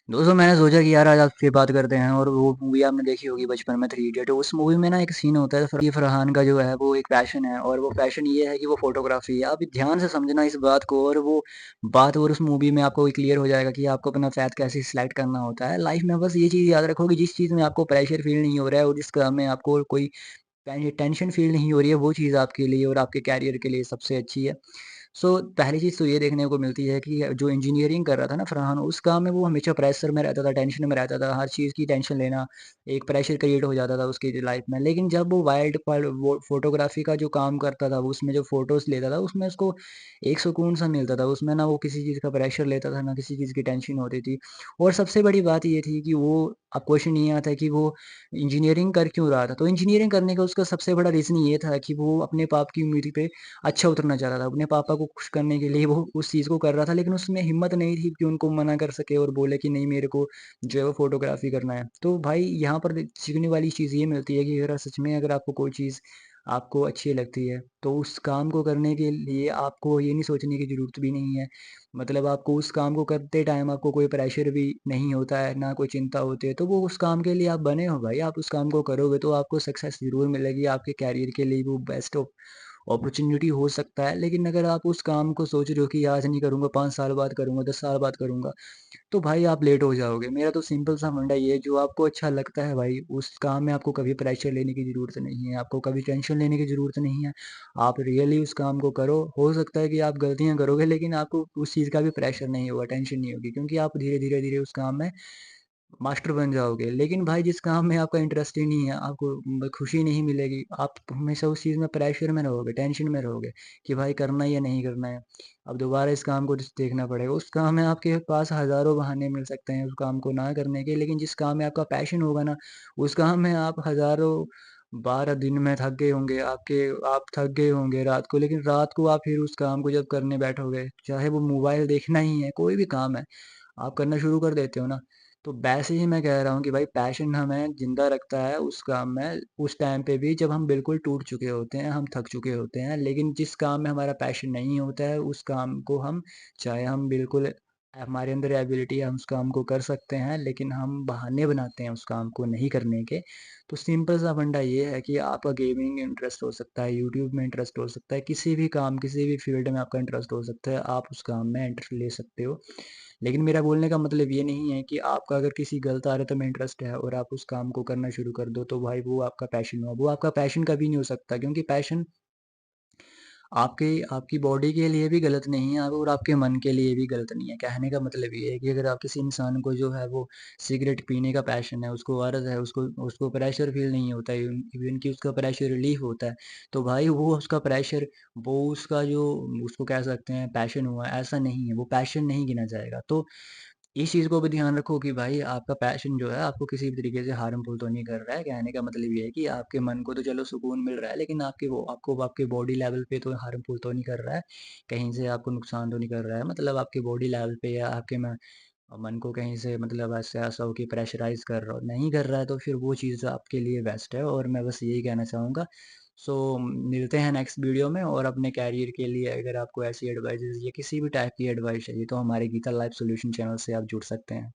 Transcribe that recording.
दोस्तों मैंने सोचा कि यार आज आपसे बात करते हैं। और वो मूवी आपने देखी होगी बचपन में, थ्री इडियट। उस मूवी में ना एक सीन होता है, फरहान का जो है वो एक पैशन है, और वो पैशन ये है कि वो फोटोग्राफी है। आप ध्यान से समझना इस बात को, और वो बात और उस मूवी में आपको क्लियर हो जाएगा कि आपको अपना पैथ कैसे सिलेक्ट करना होता है लाइफ में। बस ये चीज़ याद रखो कि जिस चीज़ में आपको प्रेशर फील नहीं हो रहा है, और जिस काम में आपको कोई टेंशन फील नहीं हो रही है, वो चीज़ आपके लिए और आपके कैरियर के लिए सबसे अच्छी है। पहली चीज़ तो ये देखने को मिलती है कि जो इंजीनियरिंग कर रहा था ना फरहान, उस काम में वो हमेशा प्रेशर में रहता था, टेंशन में रहता था, हर चीज़ की टेंशन लेना, एक प्रेशर क्रिएट हो जाता था उसकी लाइफ में। लेकिन जब वो वो फ़ोटोग्राफ़ी का जो काम करता था, वो उसमें जो फ़ोटोज़ लेता था, उसमें उसको एक सुकून-सा मिलता था। उसमें ना वो किसी चीज़ का प्रेशर लेता था, ना किसी चीज़ की टेंशन होती थी। और सबसे बड़ी बात ये थी कि वो, अब क्वेश्चन ये आता है कि वो इंजीनियरिंग कर क्यों रहा था? तो इंजीनियरिंग करने का उसका सबसे बड़ा रीज़न ये था कि वो अपने बाप की उम्मीद पे अच्छा उतरना चाह रहा था। अपने पापा को खुश करने के लिए वो उस चीज़ को कर रहा था, लेकिन उसमें हिम्मत नहीं थी कि उनको मना कर सके और बोले कि नहीं, मेरे को जो है वो फ़ोटोग्राफ़ी करना है। तो भाई यहाँ पर सीखने वाली चीज़ ये मिलती है कि अगर सच में अगर आपको कोई चीज़ आपको अच्छी लगती है, तो उस काम को करने के लिए आपको ये नहीं सोचने की ज़रूरत भी नहीं है। मतलब आपको उस काम को करते टाइम आपको कोई प्रेशर भी नहीं होता है, ना कोई चिंता होती है। तो वो उस काम के लिए आप बने हो भाई, आप उस काम को करोगे तो आपको सक्सेस ज़रूर मिलेगी, आपके करियर के लिए वो बेस्ट अपॉर्च्युनिटी हो सकता है। लेकिन अगर आप उस काम को सोच रहे हो कि आज नहीं करूँगा, 5 साल बाद करूँगा, 10 साल बाद करूँगा, तो भाई आप लेट हो जाओगे। मेरा तो सिंपल सा फंडा ये है, जो आपको अच्छा लगता है भाई, उस काम में आपको कभी प्रेशर लेने की ज़रूरत नहीं है, आपको कभी टेंशन लेने की ज़रूरत नहीं है। आप रियली उस काम को करो, हो सकता है कि आप गलतियाँ करोगे, लेकिन आपको उस चीज़ का भी प्रेशर नहीं होगा, टेंशन नहीं होगी, क्योंकि आप धीरे-धीरे, धीरे उस काम में मास्टर बन जाओगे। लेकिन भाई जिस काम में आपका इंटरेस्ट ही नहीं है, आपको खुशी नहीं मिलेगी, आप हमेशा उस चीज़ में प्रेशर में रहोगे, टेंशन में रहोगे कि भाई करना है या नहीं करना है। अब दोबारा इस काम को देखना पड़ेगा। उस काम में आपके पास हज़ारों बहाने मिल सकते हैं उस काम को ना करने के, लेकिन जिस काम में आपका पैशन होगा ना, उस काम में आप हज़ारों बार दिन में थक गए होंगे, आप थक गए होंगे रात को, लेकिन रात को आप फिर उस काम को जब करने बैठोगे, चाहे वो मोबाइल देखना ही है, कोई भी काम है, आप करना शुरू कर देते हो ना। तो वैसे ही मैं कह रहा हूँ कि भाई पैशन हमें ज़िंदा रखता है उस काम में, उस टाइम पे भी जब हम बिल्कुल टूट चुके होते हैं, हम थक चुके होते हैं। लेकिन जिस काम में हमारा पैशन नहीं होता है, उस काम को हम, चाहे हम बिल्कुल, हमारे अंदर एबिलिटी है, हम उस काम को कर सकते हैं, लेकिन हम बहाने बनाते हैं उस काम को नहीं करने के। तो सिंपल सा फंडा ये है कि आपका गेमिंग में इंटरेस्ट हो सकता है, यूट्यूब में इंटरेस्ट हो सकता है, किसी भी काम, किसी भी फ़ील्ड में आपका इंटरेस्ट हो सकता है, आप उस काम में इंटरेस्ट ले सकते हो। लेकिन मेरा बोलने का मतलब ये नहीं है कि आपका अगर किसी गलत आदत में इंटरेस्ट है और आप उस काम को करना शुरू कर दो, तो भाई वो आपका पैशन हुआ। वो आपका पैशन कभी नहीं हो सकता, क्योंकि पैशन आपकी आपकी बॉडी के लिए भी गलत नहीं है और आपके मन के लिए भी गलत नहीं है। कहने का मतलब ये है कि अगर आप किसी इंसान को जो है वो सिगरेट पीने का पैशन है, उसको आदत है, उसको उसको प्रेशर फ़ील नहीं होता है, इवन कि उसका प्रेशर रिलीफ़ होता है, तो भाई वो उसका प्रेशर, वो उसका जो, उसको कह सकते हैं पैशन हुआ, ऐसा नहीं है, वो पैशन नहीं गिना जाएगा। तो इस चीज़ को भी ध्यान रखो कि भाई आपका पैशन जो है आपको किसी भी तरीके से हार्मफुल तो नहीं कर रहा है। कहने का मतलब ये है कि आपके मन को तो चलो सुकून मिल रहा है, लेकिन आपको आपके बॉडी लेवल पे तो हार्मफुल तो नहीं कर रहा है। कहीं से आपको नुकसान तो नहीं कर रहा है। मतलब आपके बॉडी लेवल पे या आपके मन को कहीं से, मतलब ऐसे ऐसा हो कि प्रेशराइज़ कर रहा हो, नहीं कर रहा है, तो फिर वो चीज़ आपके लिए बेस्ट है, और मैं बस यही कहना चाहूँगा। सो मिलते हैं नेक्स्ट वीडियो में, और अपने कैरियर के लिए अगर आपको ऐसी एडवाइसेज़ या किसी भी टाइप की एडवाइस चाहिए, तो हमारे गीता लाइफ सॉल्यूशन चैनल से आप जुड़ सकते हैं।